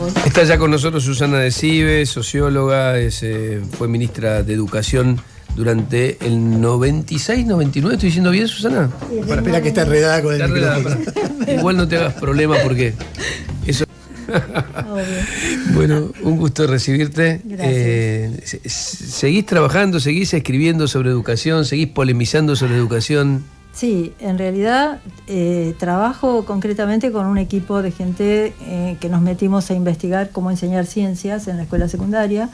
vos. Está ya con nosotros Susana de Cives, socióloga, fue ministra de Educación durante el 96, 99, ¿estoy diciendo bien, Susana? Para esperar que está enredada con el micrófono. Igual no te hagas problema porque eso... Bueno, un gusto recibirte. ¿Seguís trabajando, seguís escribiendo sobre educación, seguís polemizando sobre educación? Sí, en realidad trabajo concretamente con un equipo de gente que nos metimos a investigar cómo enseñar ciencias en la escuela secundaria.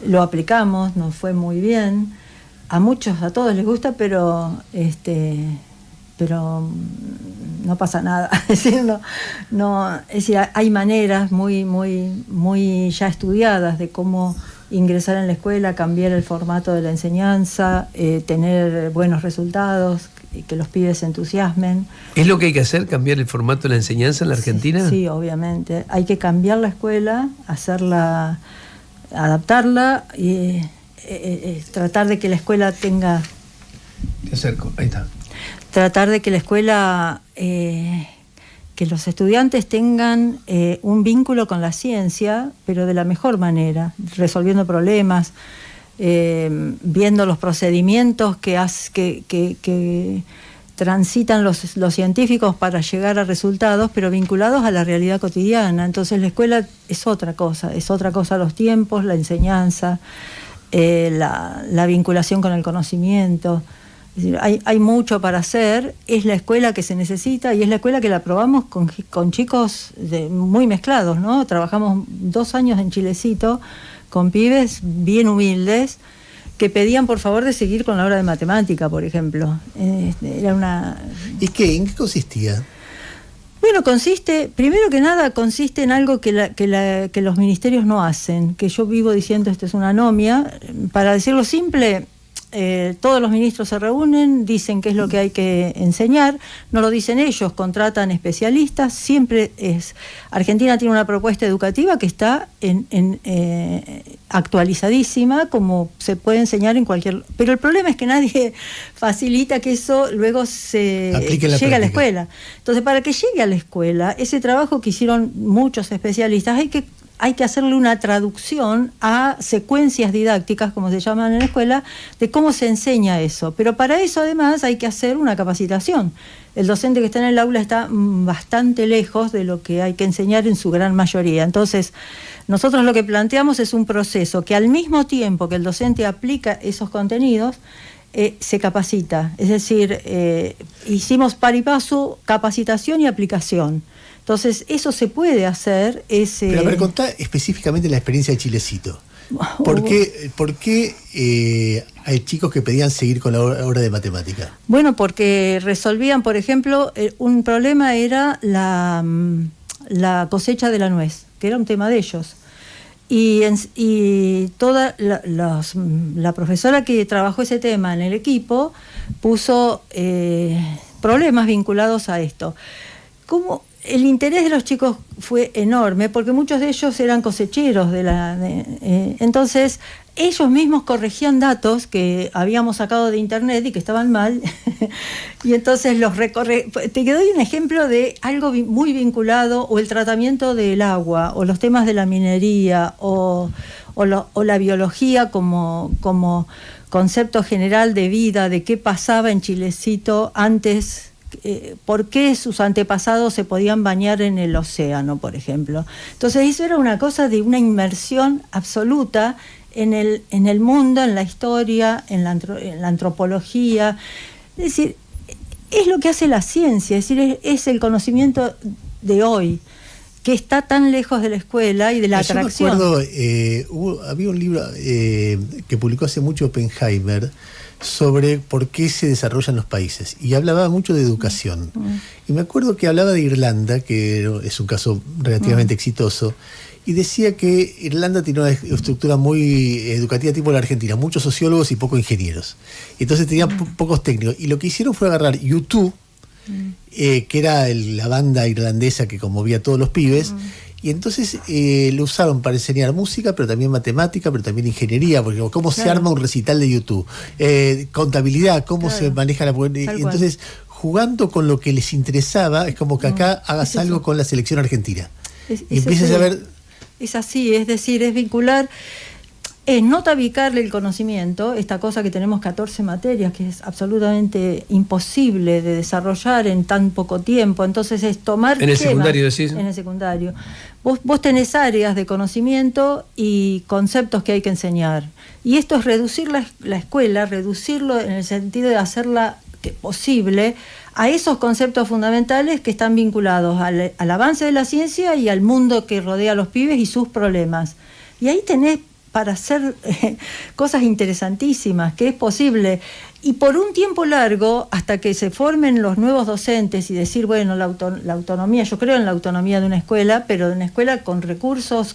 Lo aplicamos, nos fue muy bien. A todos les gusta, pero no pasa nada. Es decir, es decir, hay maneras muy ya estudiadas de cómo ingresar en la escuela, cambiar el formato de la enseñanza, tener buenos resultados, que los pibes se entusiasmen. ¿Es lo que hay que hacer, cambiar el formato de la enseñanza en la Argentina? Sí, obviamente. Hay que cambiar la escuela, adaptarla y tratar de que la escuela tenga... Te acerco, ahí está. Tratar de que la escuela, que los estudiantes tengan un vínculo con la ciencia, pero de la mejor manera, resolviendo problemas, viendo los procedimientos que transitan los científicos para llegar a resultados, pero vinculados a la realidad cotidiana. Entonces la escuela es otra cosa los tiempos, la enseñanza, la vinculación con el conocimiento. Es decir, hay mucho para hacer, es la escuela que se necesita y es la escuela que la probamos con chicos muy mezclados, ¿no? Trabajamos 2 años en Chilecito con pibes bien humildes que pedían por favor de seguir con la hora de matemática, por ejemplo. Era una... ¿Y qué? ¿En qué consistía? Bueno, primero que nada, consiste en algo que los ministerios no hacen, que yo vivo diciendo esto es una anomia. Para decirlo simple, todos los ministros se reúnen, dicen qué es lo que hay que enseñar, no lo dicen ellos, contratan especialistas, siempre es... Argentina tiene una propuesta educativa que está actualizadísima, como se puede enseñar en cualquier... Pero el problema es que nadie facilita que eso luego llegue a la escuela. Entonces, para que llegue a la escuela, ese trabajo que hicieron muchos especialistas, hay que hacerle una traducción a secuencias didácticas, como se llaman en la escuela, de cómo se enseña eso. Pero para eso, además, hay que hacer una capacitación. El docente que está en el aula está bastante lejos de lo que hay que enseñar en su gran mayoría. Entonces, nosotros lo que planteamos es un proceso que al mismo tiempo que el docente aplica esos contenidos, se capacita. Es decir, hicimos par y paso, capacitación y aplicación. Entonces, eso se puede hacer. Pero a ver, contá específicamente la experiencia de Chilecito. ¿Por qué hay chicos que pedían seguir con la hora de matemática? Bueno, porque resolvían, por ejemplo, un problema era la cosecha de la nuez, que era un tema de ellos. Y toda la profesora que trabajó ese tema en el equipo puso problemas vinculados a esto. El interés de los chicos fue enorme porque muchos de ellos eran cosecheros entonces ellos mismos corregían datos que habíamos sacado de internet y que estaban mal y entonces te doy un ejemplo de algo muy vinculado, o el tratamiento del agua, o los temas de la minería, o la biología como concepto general de vida, de qué pasaba en Chilecito antes. ¿Por qué sus antepasados se podían bañar en el océano, por ejemplo? Entonces eso era una cosa de una inmersión absoluta en el mundo, en la historia, en la antropología. Es decir, es lo que hace la ciencia, es decir, es el conocimiento de hoy, que está tan lejos de la escuela y de la atracción. Yo me acuerdo, había un libro que publicó hace mucho Oppenheimer, sobre por qué se desarrollan los países, y hablaba mucho de educación. Y me acuerdo que hablaba de Irlanda, que es un caso relativamente exitoso, y decía que Irlanda tiene una estructura muy educativa tipo la Argentina, muchos sociólogos y pocos ingenieros. Entonces tenía pocos técnicos, y lo que hicieron fue agarrar U2, que era la banda irlandesa que conmovía a todos los pibes, y entonces lo usaron para enseñar música, pero también matemática, pero también ingeniería, porque cómo se arma un recital de YouTube, contabilidad, cómo se maneja la... Entonces, jugando con lo que les interesaba, es como que acá hagas algo con la selección argentina. Y empiezas a ver... es así, es decir, es vincular, es no tabicarle el conocimiento, esta cosa que tenemos 14 materias, que es absolutamente imposible de desarrollar en tan poco tiempo. Entonces es tomar ¿En el temas, secundario decís? En el secundario. Vos tenés áreas de conocimiento y conceptos que hay que enseñar. Y esto es reducir la escuela, reducirlo en el sentido de hacerla posible a esos conceptos fundamentales que están vinculados al avance de la ciencia y al mundo que rodea a los pibes y sus problemas. Y ahí tenés para hacer cosas interesantísimas, que es posible. Y por un tiempo largo, hasta que se formen los nuevos docentes y decir, bueno, la autonomía, yo creo en la autonomía de una escuela, pero de una escuela con recursos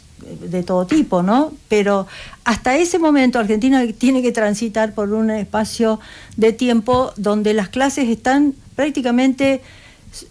de todo tipo, ¿no? Pero hasta ese momento Argentina tiene que transitar por un espacio de tiempo donde las clases están prácticamente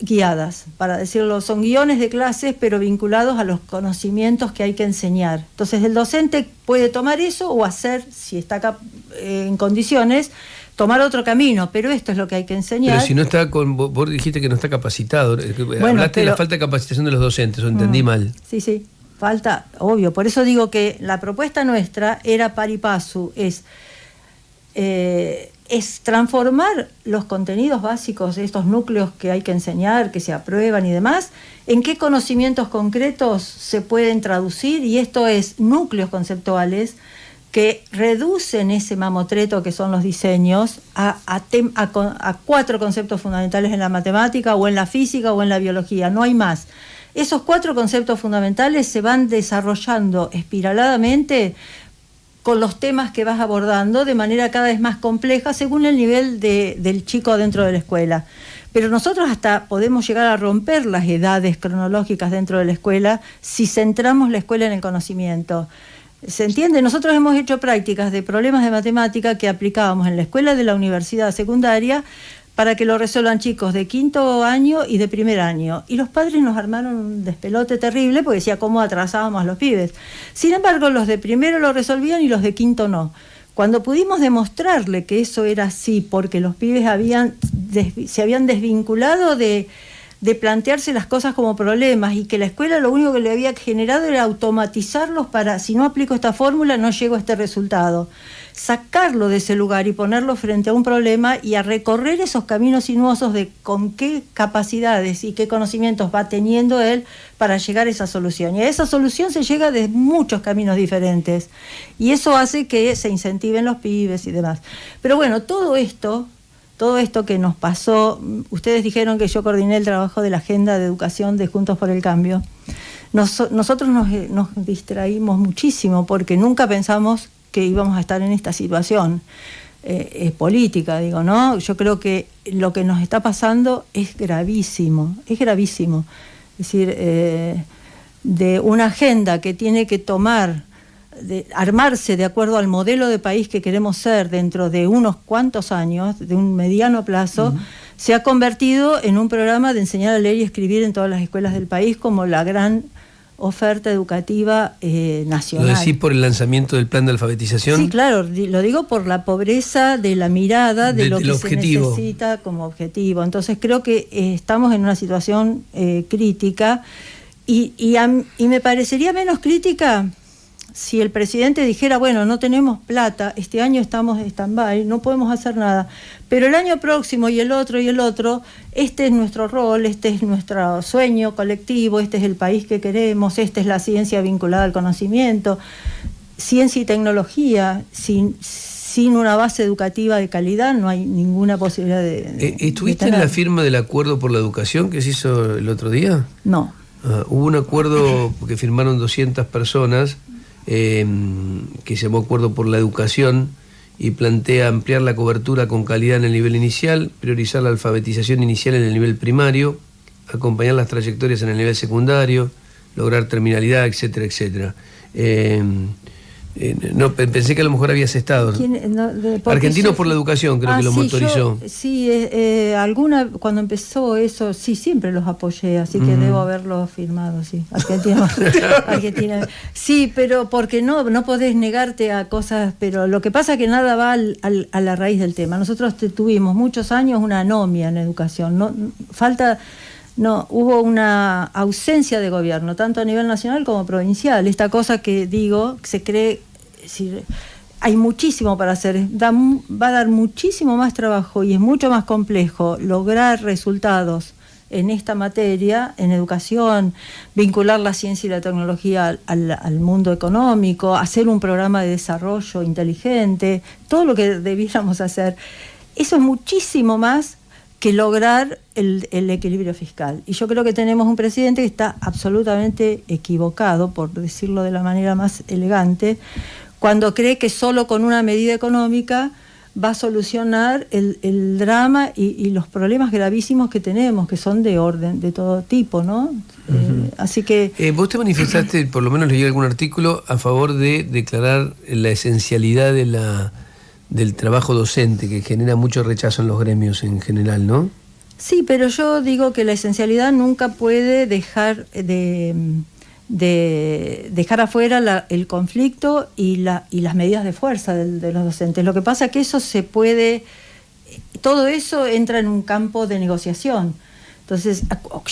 guiadas, para decirlo, son guiones de clases, pero vinculados a los conocimientos que hay que enseñar. Entonces el docente puede tomar eso o hacer, si está en condiciones, tomar otro camino, pero esto es lo que hay que enseñar. Pero si no está vos dijiste que no está capacitado, hablaste de la falta de capacitación de los docentes, o entendí mal. Sí, falta, obvio, por eso digo que la propuesta nuestra era pari passu, es transformar los contenidos básicos de estos núcleos que hay que enseñar, que se aprueban y demás, en qué conocimientos concretos se pueden traducir, y esto es núcleos conceptuales que reducen ese mamotreto que son los diseños a 4 conceptos fundamentales en la matemática o en la física o en la biología, no hay más. Esos 4 conceptos fundamentales se van desarrollando espiraladamente con los temas que vas abordando de manera cada vez más compleja según el nivel del chico dentro de la escuela. Pero nosotros hasta podemos llegar a romper las edades cronológicas dentro de la escuela si centramos la escuela en el conocimiento. ¿Se entiende? Nosotros hemos hecho prácticas de problemas de matemática que aplicábamos en la escuela de la universidad secundaria para que lo resuelvan chicos de 5º año y de 1er año. Y los padres nos armaron un despelote terrible porque decía cómo atrasábamos a los pibes. Sin embargo, los de 1º lo resolvían y los de 5º no. Cuando pudimos demostrarle que eso era así, porque los pibes se habían desvinculado de plantearse las cosas como problemas y que la escuela lo único que le había generado era automatizarlos para, si no aplico esta fórmula, no llego a este resultado. Sacarlo de ese lugar y ponerlo frente a un problema y a recorrer esos caminos sinuosos de con qué capacidades y qué conocimientos va teniendo él para llegar a esa solución. Y a esa solución se llega de muchos caminos diferentes. Y eso hace que se incentiven los pibes y demás. Pero bueno, todo esto que nos pasó, ustedes dijeron que yo coordiné el trabajo de la agenda de educación de Juntos por el Cambio. Nosotros nos distraímos muchísimo porque nunca pensamos que íbamos a estar en esta situación política, digo, ¿no? Yo creo que lo que nos está pasando es gravísimo. Es decir, de una agenda que tiene que armarse de acuerdo al modelo de país que queremos ser dentro de unos cuantos años, de un mediano plazo, se ha convertido en un programa de enseñar a leer y escribir en todas las escuelas del país como la gran oferta educativa nacional. ¿Lo decís por el lanzamiento del plan de alfabetización? Sí, claro, lo digo por la pobreza de la mirada de lo que objetivo. Se necesita como objetivo. Entonces creo que estamos en una situación crítica y me parecería menos crítica si el presidente dijera, bueno, no tenemos plata, este año estamos en stand-by, no podemos hacer nada, pero el año próximo y el otro, este es nuestro rol, este es nuestro sueño colectivo, este es el país que queremos, esta es la ciencia vinculada al conocimiento, ciencia y tecnología, sin una base educativa de calidad no hay ninguna posibilidad de ¿Estuviste en la firma del acuerdo por la educación que se hizo el otro día? No. Hubo un acuerdo que firmaron 200 personas, que se llamó Acuerdo por la Educación y plantea ampliar la cobertura con calidad en el nivel inicial, priorizar la alfabetización inicial en el nivel primario, acompañar las trayectorias en el nivel secundario, lograr terminalidad, etcétera, etcétera. No, pensé que a lo mejor habías estado. Argentinos por la Educación, creo que lo motorizó. Cuando empezó eso, sí, siempre los apoyé, así que debo haberlo firmado, sí. Argentina. Sí, pero porque no podés negarte a cosas, pero lo que pasa es que nada va a la raíz del tema. Nosotros tuvimos muchos años una anomia en educación, falta No, hubo una ausencia de gobierno, tanto a nivel nacional como provincial. Esta cosa que digo, se cree, es decir, hay muchísimo para hacer, va a dar muchísimo más trabajo y es mucho más complejo lograr resultados en esta materia, en educación, vincular la ciencia y la tecnología al mundo económico, hacer un programa de desarrollo inteligente, todo lo que debiéramos hacer. Eso es muchísimo más que lograr el equilibrio fiscal. Y yo creo que tenemos un presidente que está absolutamente equivocado, por decirlo de la manera más elegante, cuando cree que solo con una medida económica va a solucionar el drama y los problemas gravísimos que tenemos, que son de orden, de todo tipo, ¿no? Así que... vos te manifestaste, por lo menos leí algún artículo, a favor de declarar la esencialidad del trabajo docente, que genera mucho rechazo en los gremios en general, ¿no? Sí, pero yo digo que la esencialidad nunca puede dejar dejar afuera el conflicto y las medidas de fuerza de los docentes. Lo que pasa es que eso todo eso entra en un campo de negociación. Entonces,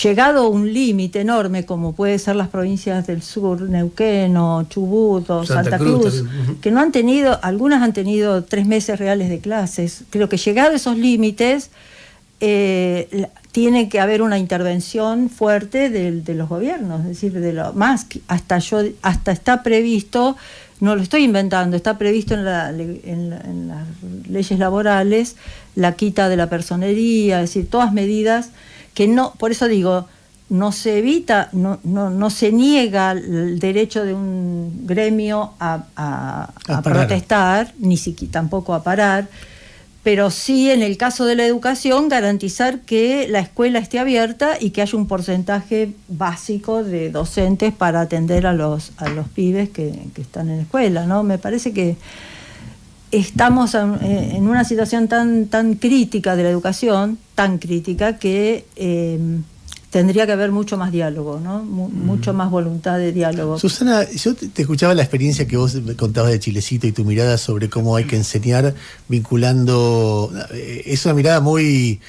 llegado un límite enorme, como puede ser las provincias del sur, Neuquén o Chubut o Santa Cruz, que no han tenido, algunas han tenido 3 meses reales de clases. Creo que llegado a esos límites, tiene que haber una intervención fuerte de los gobiernos, es decir, hasta está previsto, no lo estoy inventando, está previsto en las leyes laborales la quita de la personería, es decir, todas medidas que no, por eso digo, no se evita, no se niega el derecho de un gremio a protestar, ni siquiera tampoco a parar, pero sí, en el caso de la educación, garantizar que la escuela esté abierta y que haya un porcentaje básico de docentes para atender a los pibes que están en la escuela, ¿no? Me parece que estamos en una situación tan crítica de la educación, tan crítica, que tendría que haber mucho más diálogo, ¿no? Mucho más voluntad de diálogo. Susana, yo te escuchaba la experiencia que vos me contabas de Chilecito y tu mirada sobre cómo hay que enseñar vinculando... Es una mirada muy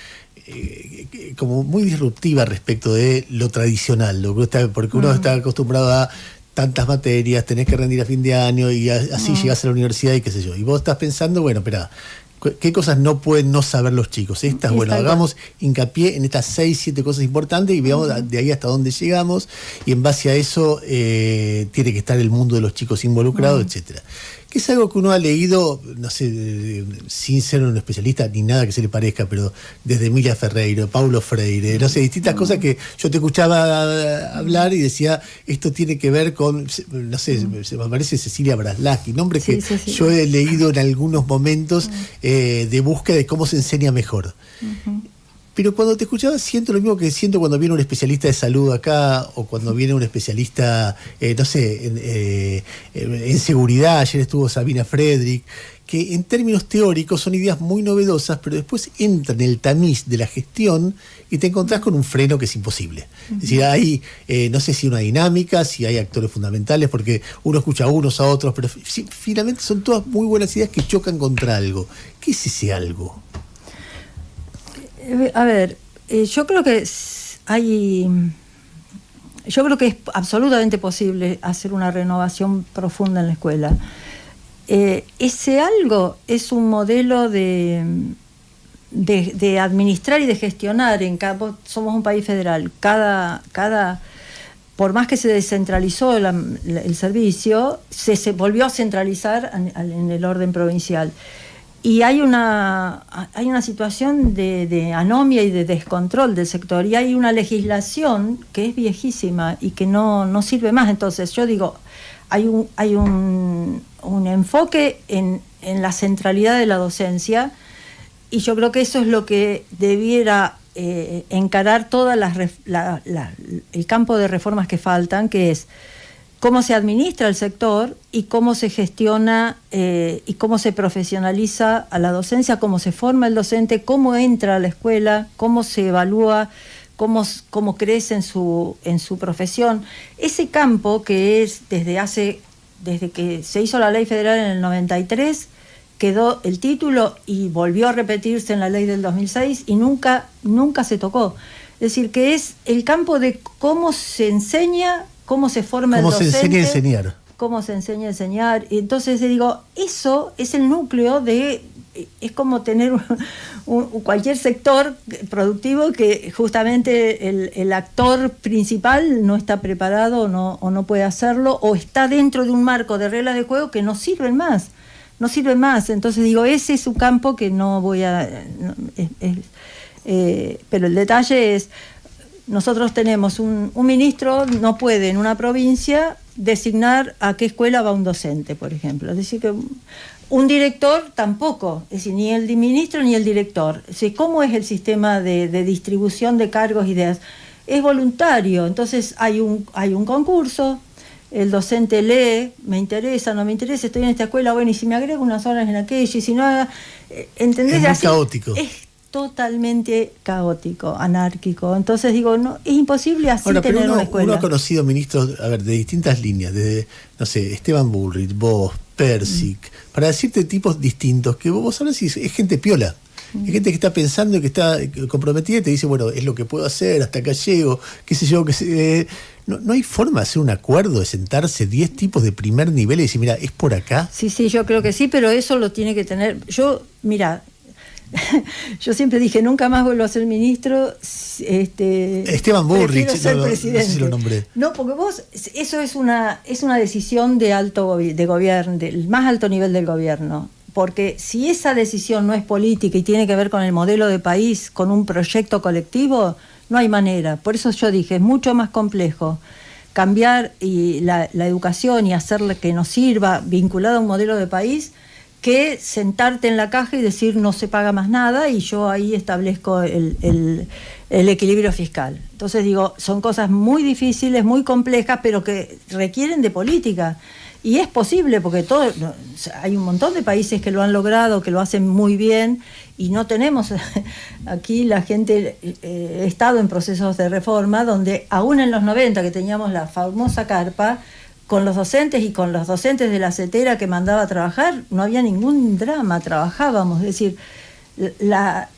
disruptiva respecto de lo tradicional, porque uno está acostumbrado a tantas materias, tenés que rendir a fin de año y así llegás a la universidad y qué sé yo. Y vos estás pensando, bueno, espera, ¿qué cosas no pueden no saber los chicos? Bueno, hagamos hincapié en estas 6, 7 cosas importantes y veamos de ahí hasta dónde llegamos, y en base a eso tiene que estar el mundo de los chicos involucrados, etcétera. Que es algo que uno ha leído, no sé, sin ser un especialista ni nada que se le parezca, pero desde Emilia Ferreira, Paulo Freire, no sé, distintas cosas que yo te escuchaba hablar y decía, esto tiene que ver con, no sé, me parece Cecilia Braslavsky, nombres que yo he leído en algunos momentos de búsqueda de cómo se enseña mejor. Pero cuando te escuchaba siento lo mismo que siento cuando viene un especialista de salud acá, o cuando viene un especialista, no sé, en seguridad. Ayer estuvo Sabina Frederick, que en términos teóricos son ideas muy novedosas, pero después entran en el tamiz de la gestión y te encontrás con un freno que es imposible. Es decir, hay, no sé si una dinámica, si hay actores fundamentales, porque uno escucha a unos a otros, pero finalmente son todas muy buenas ideas que chocan contra algo. ¿Qué es ese algo? A ver, yo creo que es absolutamente posible hacer una renovación profunda en la escuela. Ese algo es un modelo de administrar y de gestionar. Somos un país federal. Por más que se descentralizó el servicio, se volvió a centralizar en el orden provincial. Y hay una situación de anomia y de descontrol del sector, y hay una legislación que es viejísima y que no sirve más. Entonces yo digo, hay un enfoque en la centralidad de la docencia, y yo creo que eso es lo que debiera encarar todo el campo de reformas que faltan, que es cómo se administra el sector y cómo se gestiona y cómo se profesionaliza a la docencia, cómo se forma el docente, cómo entra a la escuela, cómo se evalúa, cómo crece en su profesión. Ese campo que es desde que se hizo la ley federal en el 93, quedó el título y volvió a repetirse en la ley del 2006 y nunca se tocó. Es decir, que es el campo de cómo se enseña, cómo se forma el docente. Cómo se enseña a enseñar. Cómo se enseña a enseñar. Y entonces digo, eso es el núcleo de... Es como tener cualquier sector productivo que justamente el actor principal no está preparado o no puede hacerlo, o está dentro de un marco de reglas de juego que no sirven más. Entonces digo, ese es un campo que no voy a... pero el detalle es, nosotros tenemos un ministro, no puede en una provincia designar a qué escuela va un docente, por ejemplo. Es decir, que un director tampoco, es decir, ni el ministro ni el director. Es decir, ¿cómo es el sistema de distribución de cargos y ideas? Es voluntario, entonces hay un concurso, el docente lee, me interesa, no me interesa, estoy en esta escuela, bueno, y si me agrego unas horas en aquella, y si no, ¿entendés? Es muy así, caótico. Es totalmente caótico, anárquico. Entonces digo, no, es imposible así tener una escuela. Uno ha conocido ministros, de distintas líneas, desde, no sé, Esteban Bullrich, vos, Persic, para decirte tipos distintos, que vos hablas y es gente piola. Es gente que está pensando y que está comprometida y te dice, bueno, es lo que puedo hacer, hasta acá llego, qué sé yo, no hay forma de hacer un acuerdo, de sentarse 10 tipos de primer nivel y decir, mira, es por acá. Sí, yo creo que sí, pero eso lo tiene que tener. Yo siempre dije, nunca más vuelvo a ser ministro. Esteban Bullrich, ser presidente. No sé si lo nombré. No, porque eso es una decisión de gobierno, del más alto nivel del gobierno. Porque si esa decisión no es política y tiene que ver con el modelo de país, con un proyecto colectivo, no hay manera. Por eso yo dije, es mucho más complejo cambiar la educación y hacerla que nos sirva vinculada a un modelo de país, que sentarte en la caja y decir no se paga más nada y yo ahí establezco el equilibrio fiscal. Entonces digo, son cosas muy difíciles, muy complejas, pero que requieren de política. Y es posible, porque hay un montón de países que lo han logrado, que lo hacen muy bien, y no tenemos aquí la gente, he estado en procesos de reforma, donde aún en los 90, que teníamos la famosa carpa, con los docentes y con los docentes de la CETERA que mandaba a trabajar, no había ningún drama, trabajábamos. Es decir,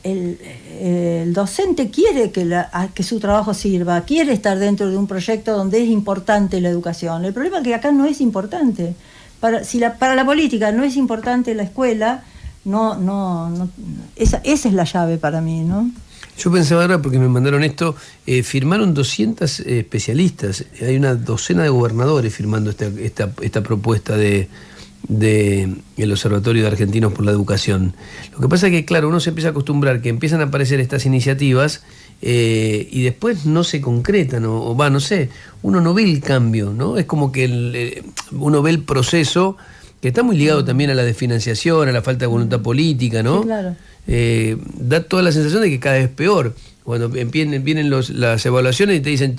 el docente quiere que su trabajo sirva, quiere estar dentro de un proyecto donde es importante la educación. El problema es que acá no es importante. Para la política no es importante la escuela, esa es la llave para mí, ¿no? Yo pensaba ahora, porque me mandaron esto, firmaron 200 especialistas, hay una docena de gobernadores firmando esta propuesta del Observatorio de Argentinos por la Educación. Lo que pasa es que, claro, uno se empieza a acostumbrar que empiezan a aparecer estas iniciativas y después no se concretan, no sé, uno no ve el cambio, ¿no? Es como que uno ve el proceso, que está muy ligado también a la desfinanciación, a la falta de voluntad política, ¿no? Sí, claro. Da toda la sensación de que cada vez peor. Cuando vienen las evaluaciones y te dicen,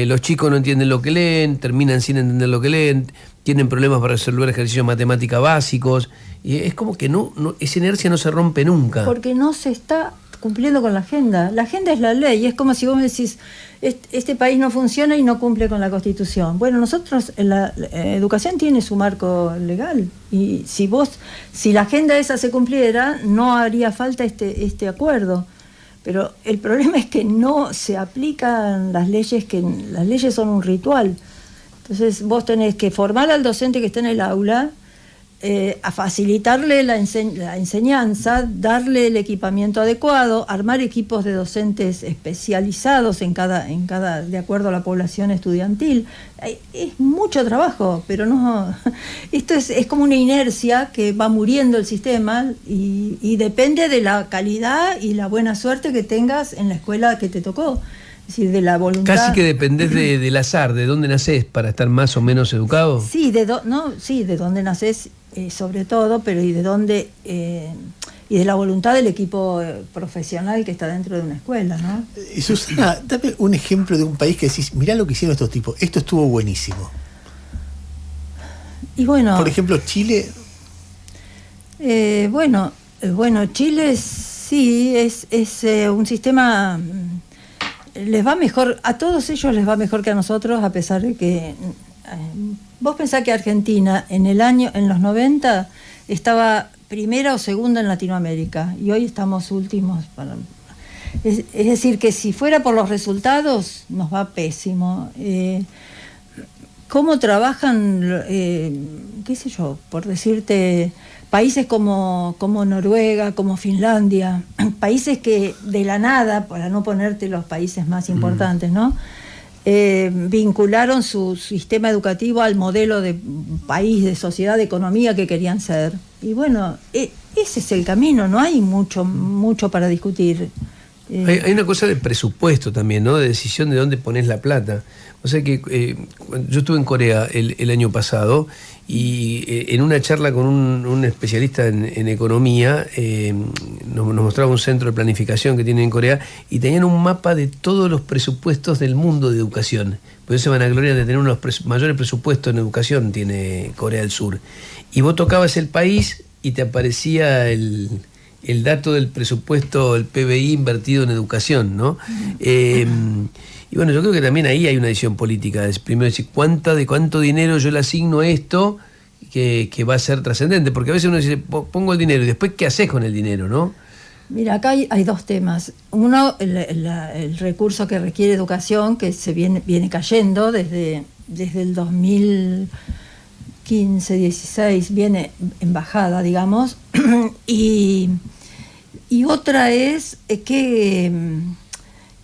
los chicos no entienden lo que leen, terminan sin entender lo que leen, tienen problemas para resolver ejercicios matemáticos básicos, y es como que esa inercia no se rompe nunca. Porque no se está cumpliendo con la agenda. La agenda es la ley, es como si vos me decís, este país no funciona y no cumple con la Constitución. Bueno, nosotros, la educación tiene su marco legal, y si la agenda esa se cumpliera, no haría falta este acuerdo. Pero el problema es que no se aplican las leyes, que las leyes son un ritual. Entonces vos tenés que formar al docente que está en el aula, a facilitarle la enseñanza, darle el equipamiento adecuado, armar equipos de docentes especializados en cada de acuerdo a la población estudiantil. Es mucho trabajo, pero no, esto es como una inercia que va muriendo el sistema, y depende de la calidad y la buena suerte que tengas en la escuela que te tocó. Es decir, de la voluntad. Casi que dependés del azar, de dónde nacés para estar más o menos educado. Sí, de dónde nacés, sobre todo, pero y de dónde y de la voluntad del equipo profesional que está dentro de una escuela, ¿no? Susana, dame un ejemplo de un país que decís, mirá lo que hicieron estos tipos, esto estuvo buenísimo. Y bueno, por ejemplo, Chile. Bueno, Chile sí es un sistema. Les va mejor, a todos ellos les va mejor que a nosotros, a pesar de que vos pensás que Argentina en los 90 estaba primera o segunda en Latinoamérica, y hoy estamos últimos. Es decir, que si fuera por los resultados, nos va pésimo. ¿Cómo trabajan, qué sé yo, por decirte, países como Noruega, como Finlandia, países que de la nada, para no ponerte los países más importantes, ¿no? Vincularon su sistema educativo al modelo de país, de sociedad, de economía que querían ser. Y bueno, ese es el camino, no hay mucho para discutir. Hay una cosa de presupuesto también, ¿no? De decisión de dónde pones la plata. O sea que yo estuve en Corea el año pasado y en una charla con un especialista en economía nos mostraba un centro de planificación que tienen en Corea y tenían un mapa de todos los presupuestos del mundo de educación. Por eso se vanaglorian de tener uno de los mayores presupuestos en educación, tiene Corea del Sur. Y vos tocabas el país y te aparecía el dato del presupuesto, el PBI invertido en educación, ¿no? Y bueno, yo creo que también ahí hay una decisión política. Es primero decir, ¿cuánto dinero yo le asigno a esto que va a ser trascendente? Porque a veces uno dice, pongo el dinero y después, ¿qué haces con el dinero, no? Mira, acá hay dos temas. Uno, el recurso que requiere educación, que se viene cayendo desde el 2015, 16, viene en bajada, digamos. Y otra es, ¿qué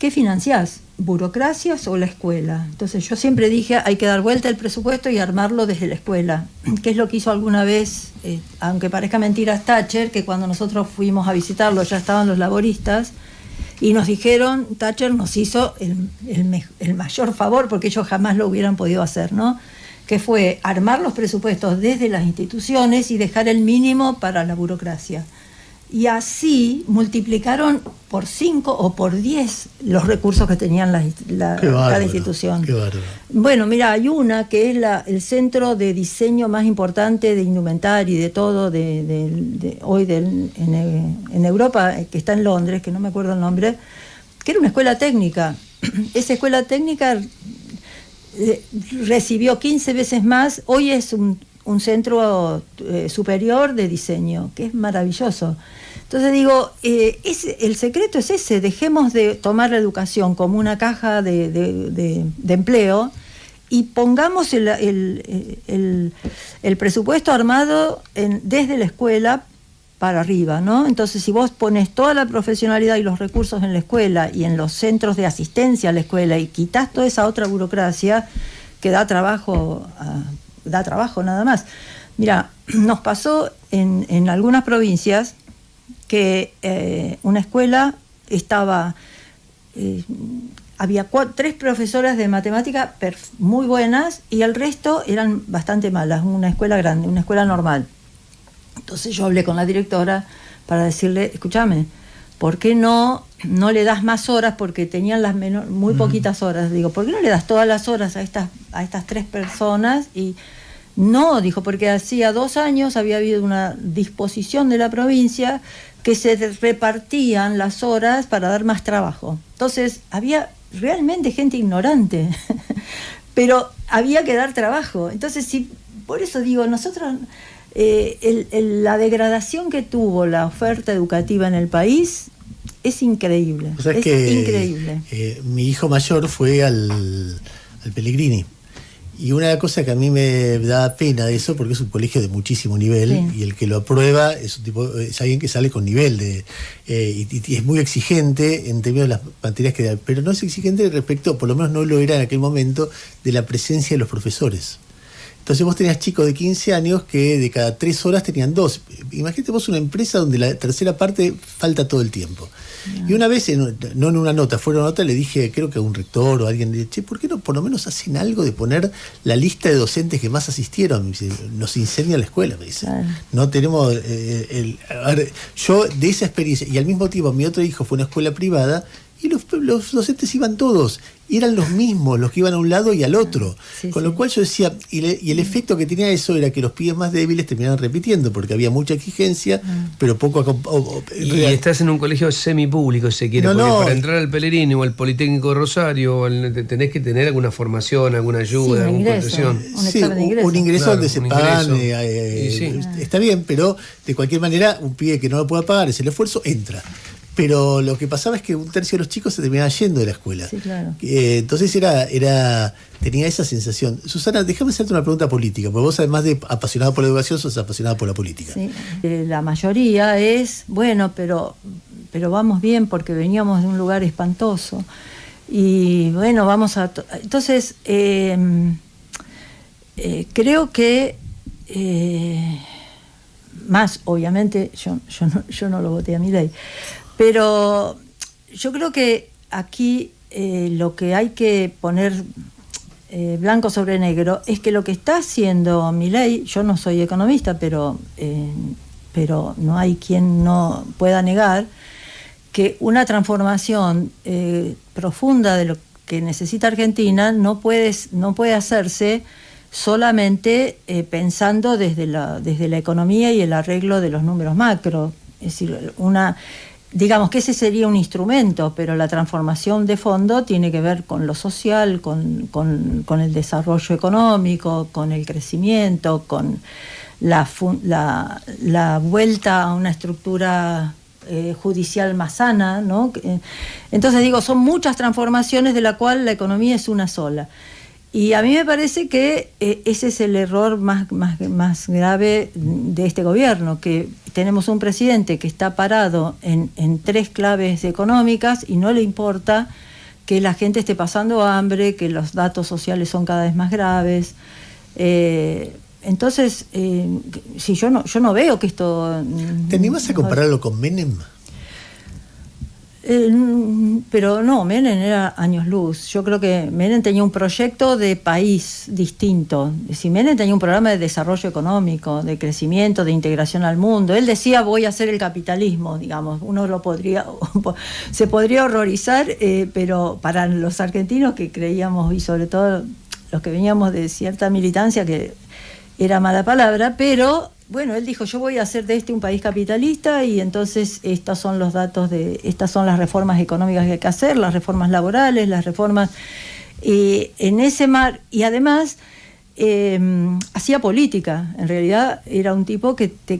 financiás? ¿Burocracias o la escuela? Entonces yo siempre dije, hay que dar vuelta al presupuesto y armarlo desde la escuela, que es lo que hizo alguna vez, aunque parezca mentira, Thatcher, que cuando nosotros fuimos a visitarlo ya estaban los laboristas y nos dijeron, Thatcher nos hizo el mayor favor, porque ellos jamás lo hubieran podido hacer, ¿no? Que fue armar los presupuestos desde las instituciones y dejar el mínimo para la burocracia. Y así multiplicaron por 5 o por 10 los recursos que tenían cada institución. Qué bárbaro. Bueno, mira, hay una que es el centro de diseño más importante de indumentaria y de todo hoy en Europa, que está en Londres, que no me acuerdo el nombre, que era una escuela técnica. Esa escuela técnica recibió 15 veces más, hoy es un centro superior de diseño, que es maravilloso. Entonces digo, el secreto es ese, dejemos de tomar la educación como una caja de empleo y pongamos el presupuesto armado desde la escuela para arriba, ¿no? Entonces, si vos pones toda la profesionalidad y los recursos en la escuela y en los centros de asistencia a la escuela y quitas toda esa otra burocracia que da trabajo nada más. Mira, nos pasó en algunas provincias que una escuela había 3 profesoras de matemática muy buenas y el resto eran bastante malas, una escuela grande, una escuela normal. Entonces yo hablé con la directora para decirle, escúchame, ¿por qué no le das más horas? Porque tenían muy poquitas horas. Digo, ¿por qué no le das todas las horas a estas 3 personas? Y no, dijo, porque hacía 2 años había habido una disposición de la provincia que se repartían las horas para dar más trabajo. Entonces había realmente gente ignorante, pero había que dar trabajo. Entonces, sí, por eso digo, nosotros... la degradación que tuvo la oferta educativa en el país es increíble. O sea, es increíble. Mi hijo mayor fue al Pellegrini. Y una cosa que a mí me da pena de eso, porque es un colegio de muchísimo nivel, sí, y el que lo aprueba es alguien que sale con nivel y es muy exigente en términos de las materias que da, pero no es exigente respecto, por lo menos no lo era en aquel momento, de la presencia de los profesores. Entonces vos tenías chicos de 15 años que de cada 3 horas tenían 2. Imagínate vos una empresa donde la tercera parte falta todo el tiempo. No. Y una vez, no en una nota, fuera una nota, le dije, creo que a un rector o a alguien, le dije, che, ¿por qué no por lo menos hacen algo de poner la lista de docentes que más asistieron? Me dice, nos incendia la escuela, me dice. Claro. No tenemos... a ver, yo de esa experiencia, y al mismo tiempo mi otro hijo fue a una escuela privada, y los docentes iban todos, y eran los mismos, los que iban a un lado y al otro. Sí, con lo cual yo decía, y el efecto que tenía eso era que los pibes más débiles terminaban repitiendo, porque había mucha exigencia, pero poco... Y estás en un colegio semipúblico, si se quiere, porque para entrar al Pellegrini o al Politécnico de Rosario tenés que tener alguna formación, alguna ayuda, alguna concesión. Un ingreso donde se pagan, está bien, pero de cualquier manera un pibe que no lo pueda pagar, es el esfuerzo, entra. pero lo que pasaba es que un tercio de los chicos se terminaban yendo de la escuela. Sí, claro. Entonces tenía esa sensación. Susana, déjame hacerte una pregunta política, porque vos además de apasionada por la educación, sos apasionada por la política. Sí. La mayoría es, bueno, pero vamos bien porque veníamos de un lugar espantoso. Y bueno, vamos a... Entonces, creo que... más, obviamente, yo no lo voté a Milei, pero yo creo que aquí lo que hay que poner blanco sobre negro es que lo que está haciendo Milei, yo no soy economista, pero no hay quien no pueda negar que una transformación profunda de lo que necesita Argentina no puede hacerse solamente pensando desde la economía y el arreglo de los números macro. Es decir, digamos que ese sería un instrumento, pero la transformación de fondo tiene que ver con lo social, con el desarrollo económico, con el crecimiento, con la vuelta a una estructura judicial más sana, ¿no? Entonces digo, son muchas transformaciones de la cual la economía es una sola. Y a mí me parece que ese es el error más grave de este gobierno, que tenemos un presidente que está parado en tres claves económicas y no le importa que la gente esté pasando hambre, que los datos sociales son cada vez más graves. Entonces, si yo no veo que esto... ¿Te animás a compararlo con Menem? Pero no, Menem era años luz. Yo creo que Menem tenía un proyecto de país distinto. Si Menem tenía un programa de desarrollo económico, de crecimiento, de integración al mundo. Él decía, voy a hacer el capitalismo, digamos. Uno se podría horrorizar, pero para los argentinos que creíamos, y sobre todo los que veníamos de cierta militancia, que era mala palabra, pero... Bueno, él dijo, yo voy a hacer de un país capitalista y entonces estas son las reformas económicas que hay que hacer, las reformas laborales, las reformas en ese mar, y además hacía política. En realidad era un tipo que te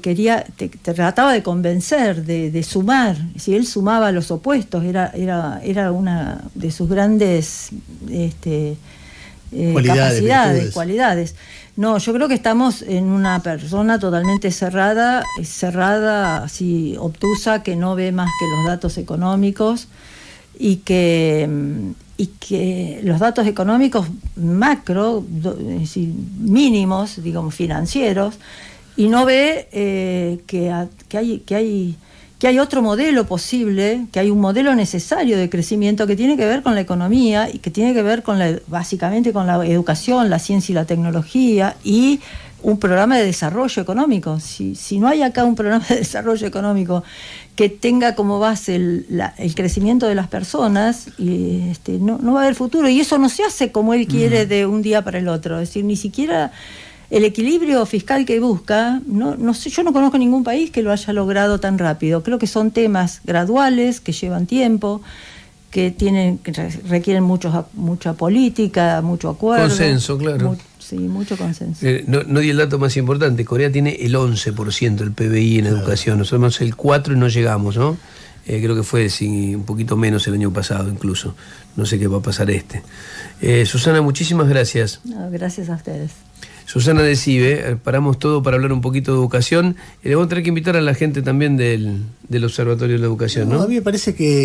trataba de convencer, de sumar. Si él sumaba los opuestos, era una de sus grandes cualidades. No, yo creo que estamos en una persona totalmente cerrada, así obtusa, que no ve más que los datos económicos y que los datos económicos macro, mínimos, digamos, financieros, y no ve que hay otro modelo posible, que hay un modelo necesario de crecimiento que tiene que ver con la economía y que tiene que ver básicamente con la educación, la ciencia y la tecnología y un programa de desarrollo económico. Si no hay acá un programa de desarrollo económico que tenga como base el crecimiento de las personas, no va a haber futuro. Y eso no se hace como él quiere de un día para el otro. Es decir, ni siquiera... El equilibrio fiscal que busca, no sé, yo no conozco ningún país que lo haya logrado tan rápido. Creo que son temas graduales, que llevan tiempo, que requieren mucha política, mucho acuerdo. Consenso, claro. Sí, mucho consenso. No di el dato más importante. Corea tiene el 11% del PBI en educación. Nosotros el 4% y no llegamos, ¿no? Creo que fue un poquito menos el año pasado incluso. No sé qué va a pasar Susana, muchísimas gracias. No, gracias a ustedes. Susana Decibe, paramos todo para hablar un poquito de educación. Le vamos a tener que invitar a la gente también del Observatorio de la Educación, ¿no? A mí me parece que